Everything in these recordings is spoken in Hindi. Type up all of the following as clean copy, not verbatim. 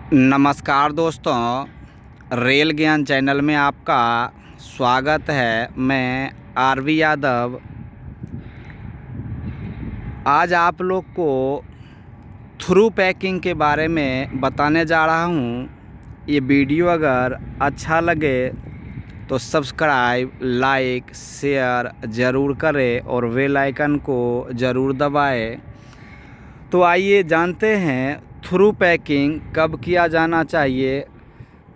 नमस्कार दोस्तों, रेल ज्ञान चैनल में आपका स्वागत है। मैं आरवी यादव आज आप लोग को थ्रू पैकिंग के बारे में बताने जा रहा हूँ। ये वीडियो अगर अच्छा लगे तो सब्सक्राइब, लाइक, शेयर ज़रूर करें और बेल आइकन को ज़रूर दबाएं। तो आइए जानते हैं थ्रू पैकिंग कब किया जाना चाहिए,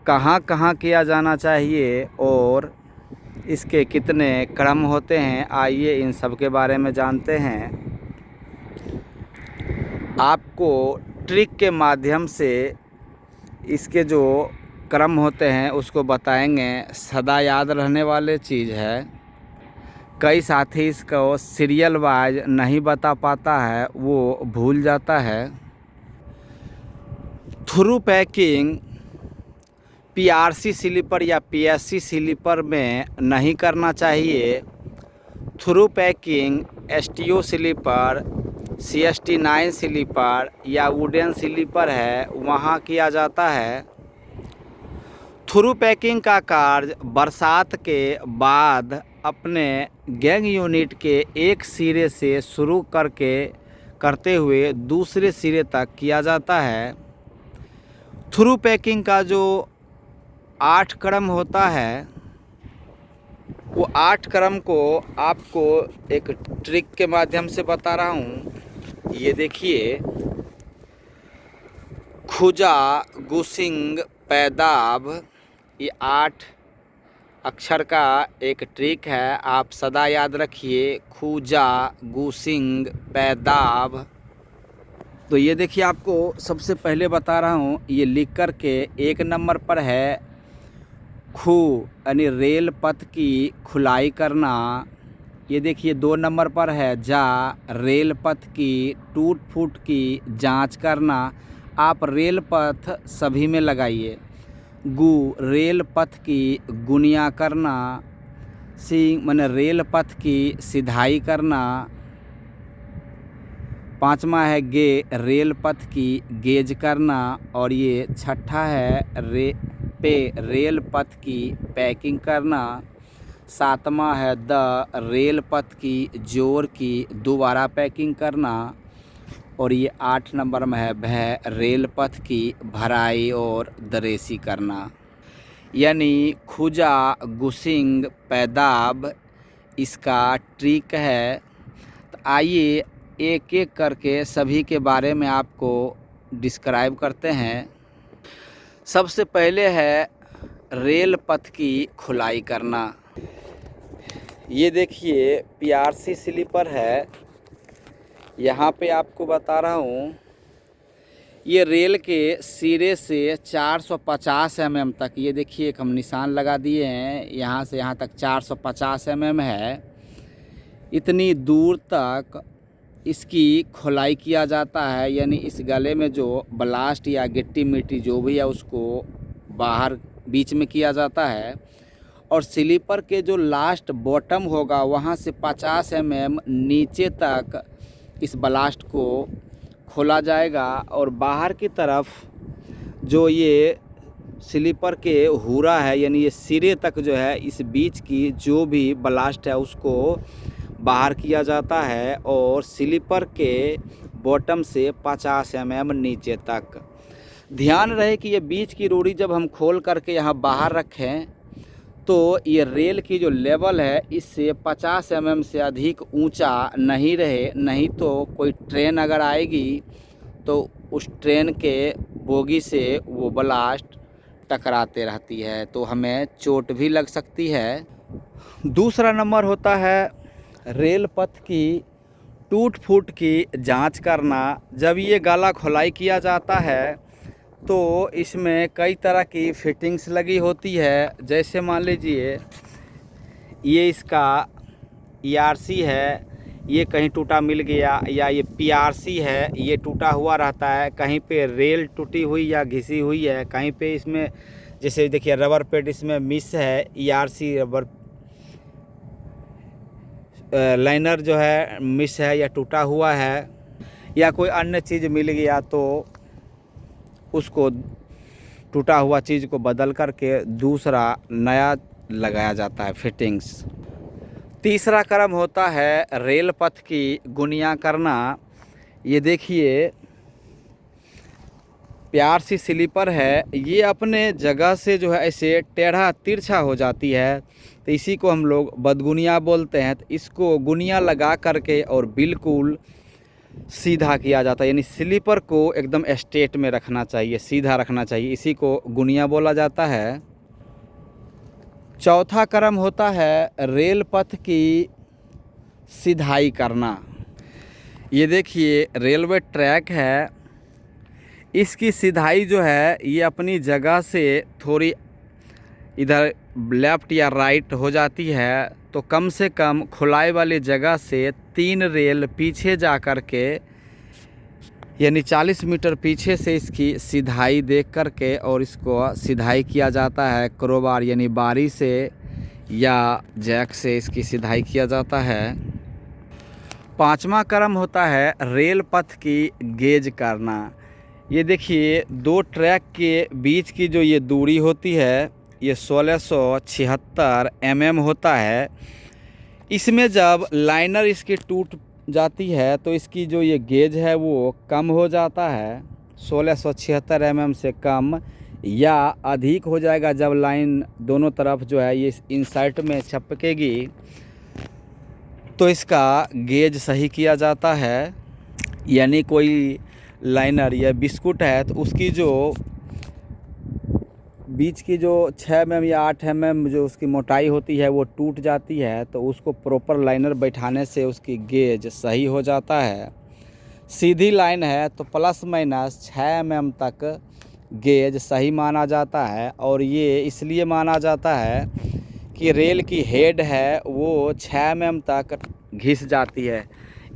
कहाँ कहाँ किया जाना चाहिए और इसके कितने क्रम होते हैं। आइए इन सब के बारे में जानते हैं। आपको ट्रिक के माध्यम से इसके जो क्रम होते हैं उसको बताएंगे। सदा याद रहने वाले चीज़ है। कई साथी इसको सीरियल वाइज नहीं बता पाता है, वो भूल जाता है। थ्रू पैकिंग पीआरसी स्लीपर या पीएससी स्लीपर में नहीं करना चाहिए। Through packing STO sleeper, CST9 sleeper या वुडन स्लीपर है, वहाँ किया जाता है। थ्रू पैकिंग का कार्य बरसात के बाद अपने गैंग यूनिट के एक सिरे से शुरू करते हुए दूसरे सिरे तक किया जाता है। थ्रू पैकिंग का जो 8 क्रम होता है, वो 8 क्रम को आपको एक ट्रिक के माध्यम से बता रहा हूँ। ये देखिए, खुजा, गुसिंग, पैदाब, ये 8 अक्षर का एक ट्रिक है। आप सदा याद रखिए, खुजा, गुसिंग, पैदाब। तो ये देखिए, आपको सबसे पहले बता रहा हूँ, ये लिख कर के 1 नंबर पर है खू, यानी रेल पथ की खुलाई करना। ये देखिए 2 नंबर पर है जा, रेल पथ की टूट फूट की जांच करना। आप रेल पथ सभी में लगाइए। गु, रेल पथ की गुनिया करना। सिंह माने रेल पथ की सिधाई करना। 5वां है गे, रेल पथ की गेज करना। और ये 6ठा है रेल पथ की पैकिंग करना। 7वां है द, रेल पथ की जोर की दोबारा पैकिंग करना। और ये 8 नंबर में है भय, रेल पथ की भराई और दरेसी करना। यानी खुजा, गुसिंग, पैदाब इसका ट्रिक है। तो आइए एक एक करके सभी के बारे में आपको डिस्क्राइब करते हैं। सबसे पहले है रेल पथ की खुलाई करना। ये देखिए पीआरसी स्लीपर है। यहाँ पे आपको बता रहा हूँ, ये रेल के सिरे से 450 mm तक, ये देखिए एक हम निशान लगा दिए हैं, यहाँ से यहाँ तक 450 mm है। इतनी दूर तक इसकी खुलाई किया जाता है। यानी इस गले में जो ब्लास्ट या गिट्टी मिट्टी जो भी है उसको बाहर बीच में किया जाता है। और स्लीपर के जो लास्ट बॉटम होगा वहाँ से 50 mm नीचे तक इस ब्लास्ट को खोला जाएगा। और बाहर की तरफ जो ये स्लीपर के हुरा है, यानी ये सिरे तक जो है, इस बीच की जो भी ब्लास्ट है उसको बाहर किया जाता है। और स्लीपर के बॉटम से 50 mm नीचे तक। ध्यान रहे कि ये बीच की रोड़ी जब हम खोल करके यहाँ बाहर रखें तो ये रेल की जो लेवल है इससे 50 mm से अधिक ऊंचा नहीं रहे, नहीं तो कोई ट्रेन अगर आएगी तो उस ट्रेन के बोगी से वो ब्लास्ट टकराते रहती है, तो हमें चोट भी लग सकती है। दूसरा नंबर होता है रेल पथ की टूट फूट की जांच करना। जब ये गला खुलाई किया जाता है तो इसमें कई तरह की फिटिंग्स लगी होती है। जैसे मान लीजिए ये इसका ERC है, ये कहीं टूटा मिल गया, या ये PRC है, ये टूटा हुआ रहता है। कहीं पे रेल टूटी हुई या घिसी हुई है, कहीं पे इसमें जैसे देखिए रबर पेड इसमें मिस है, ERC रबर लाइनर जो है मिस है या टूटा हुआ है, या कोई अन्य चीज़ मिल गया तो उसको टूटा हुआ चीज़ को बदल करके दूसरा नया लगाया जाता है फिटिंग्स। तीसरा क्रम होता है रेल पथ की गुनिया करना। ये देखिए प्यार सी स्लीपर है, ये अपने जगह से जो है ऐसे टेढ़ा तिरछा हो जाती है, तो इसी को हम लोग बदगुनिया बोलते हैं। तो इसको गुनिया लगा करके और बिल्कुल सीधा किया जाता है, यानी स्लीपर को एकदम स्ट्रेट में रखना चाहिए, सीधा रखना चाहिए, इसी को गुनिया बोला जाता है। चौथा क्रम होता है रेल पथ की सिधाई करना। ये देखिए रेलवे ट्रैक है, इसकी सिधाई जो है ये अपनी जगह से थोड़ी इधर लेफ़्ट या राइट हो जाती है, तो कम से कम खुलाई वाली जगह से 3 रेल पीछे जा कर के, यानी 40 मीटर पीछे से इसकी सिधाई देख कर के और इसको सिधाई किया जाता है। क्रोबार यानी बारी से या जैक से इसकी सिधाई किया जाता है। पांचवा क्रम होता है रेल पथ की गेज करना। ये देखिए 2 ट्रैक के बीच की जो ये दूरी होती है ये 1676 mm होता है। इसमें जब लाइनर इसकी टूट जाती है तो इसकी जो ये गेज है वो कम हो जाता है, 1676 mm से कम या अधिक हो जाएगा। जब लाइन दोनों तरफ जो है ये इंसर्ट में छपकेगी तो इसका गेज सही किया जाता है। यानी कोई लाइनर या बिस्कुट है तो उसकी जो बीच की जो 6 mm या 8 mm जो उसकी मोटाई होती है वो टूट जाती है, तो उसको प्रॉपर लाइनर बैठाने से उसकी गेज सही हो जाता है। सीधी लाइन है तो प्लस माइनस 6 mm तक गेज सही माना जाता है, और ये इसलिए माना जाता है कि रेल की हेड है वो 6 mm तक घिस जाती है।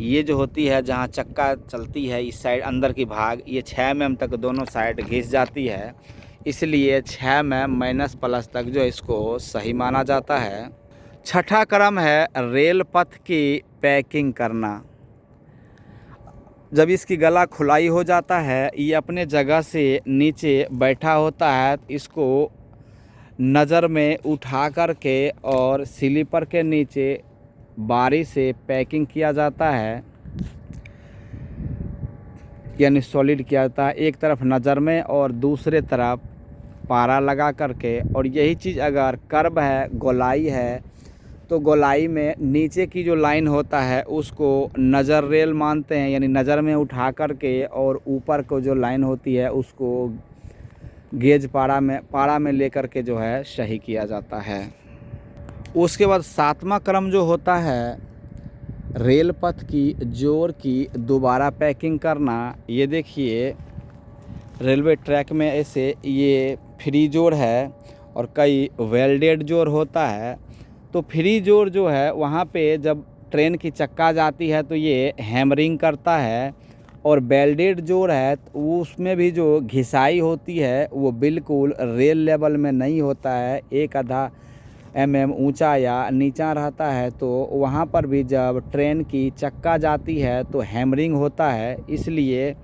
ये जो होती है जहाँ चक्का चलती है इस साइड अंदर की भाग, ये 6 mm तक दोनों साइड घिस जाती है, इसलिए 6 mm माइनस प्लस तक जो इसको सही माना जाता है। छठा क्रम है रेल पथ की पैकिंग करना। जब इसकी गला खुलाई हो जाता है, ये अपने जगह से नीचे बैठा होता है, इसको नज़र में उठा कर के और स्लीपर के नीचे बारी से पैकिंग किया जाता है, यानी सॉलिड किया जाता है। एक तरफ नज़र में और दूसरे तरफ पारा लगा करके। और यही चीज़ अगर कर्व है, गोलाई है, तो गोलाई में नीचे की जो लाइन होता है उसको नज़र रेल मानते हैं, यानी नज़र में उठा करके, और ऊपर को जो लाइन होती है उसको गेज पारा में लेकर के जो है सही किया जाता है। उसके बाद 7वां क्रम जो होता है रेल पथ की जोड़ की दोबारा पैकिंग करना। ये देखिए रेलवे ट्रैक में ऐसे ये फ्री जोड़ है और कई वेल्डेड जोड़ होता है। तो फ्री जोड़ जो है वहाँ पे जब ट्रेन की चक्का जाती है तो ये हैमरिंग करता है, और वेल्डेड जोड़ है तो उसमें भी जो घिसाई होती है वो बिल्कुल रेल लेवल में नहीं होता है, 1-आधा mm ऊंचा या नीचा रहता है। तो वहाँ पर भी जब ट्रेन की चक्का जाती है तो हैमरिंग होता है, इसलिए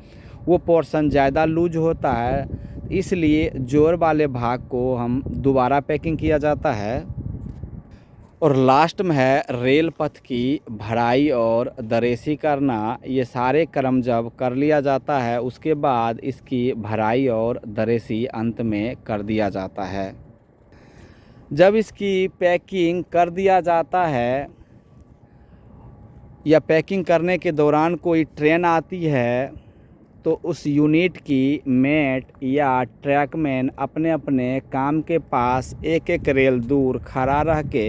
वो पोर्शन ज़्यादा लूज होता है, इसलिए जोड़ वाले भाग को हम दोबारा पैकिंग किया जाता है। और लास्ट में है रेल पथ की भराई और दरेसी करना। ये सारे क्रम जब कर लिया जाता है उसके बाद इसकी भराई और दरेसी अंत में कर दिया जाता है। जब इसकी पैकिंग कर दिया जाता है या पैकिंग करने के दौरान कोई ट्रेन आती है तो उस यूनिट की मेट या ट्रैकमैन अपने अपने काम के पास एक एक रेल दूर खड़ा रह के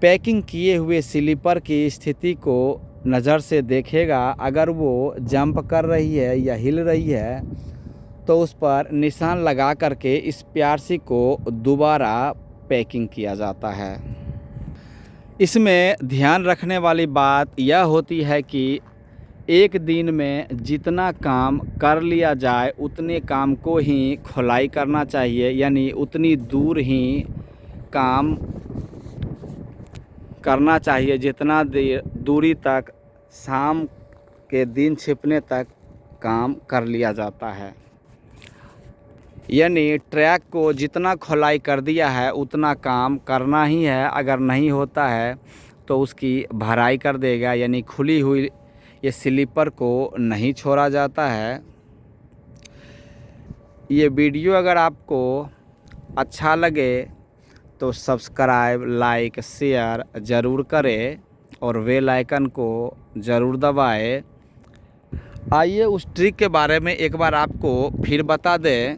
पैकिंग किए हुए स्लीपर की स्थिति को नज़र से देखेगा। अगर वो जंप कर रही है या हिल रही है तो उस पर निशान लगा करके इस प्यारसी को दोबारा पैकिंग किया जाता है। इसमें ध्यान रखने वाली बात यह होती है कि एक दिन में जितना काम कर लिया जाए उतने काम को ही खुलाई करना चाहिए, यानी उतनी दूर ही काम करना चाहिए जितना दूरी तक शाम के दिन छिपने तक काम कर लिया जाता है। यानी ट्रैक को जितना खुलाई कर दिया है उतना काम करना ही है। अगर नहीं होता है तो उसकी भराई कर देगा, यानी खुली हुई ये स्लीपर को नहीं छोड़ा जाता है। ये वीडियो अगर आपको अच्छा लगे तो सब्सक्राइब, लाइक, शेयर ज़रूर करें और बेल आइकन को ज़रूर दबाएं। आइए उस ट्रिक के बारे में एक बार आपको फिर बता दें।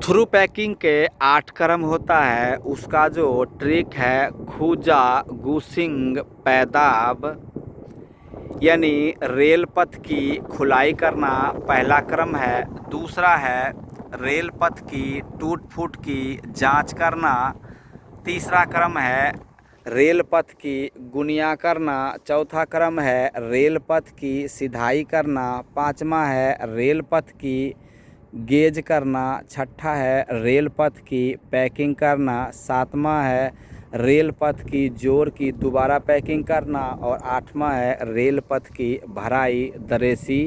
थ्रू पैकिंग के 8 क्रम होता है। उसका जो ट्रिक है खूजा गुसिंग पैदाब, यानी रेल पथ की खुलाई करना पहला क्रम है। दूसरा है रेल पथ की टूट फूट की जांच करना। तीसरा क्रम है रेल पथ की गुनिया करना। चौथा क्रम है रेल पथ की सिधाई करना। पांचवा है रेल पथ की गेज करना। छठा है रेल पथ की पैकिंग करना। सातवां है रेल पथ की जोड़ की दोबारा पैकिंग करना। और आठवां है रेल पथ की भराई दरेसी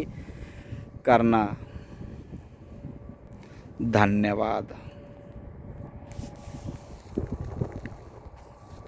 करना। धन्यवाद।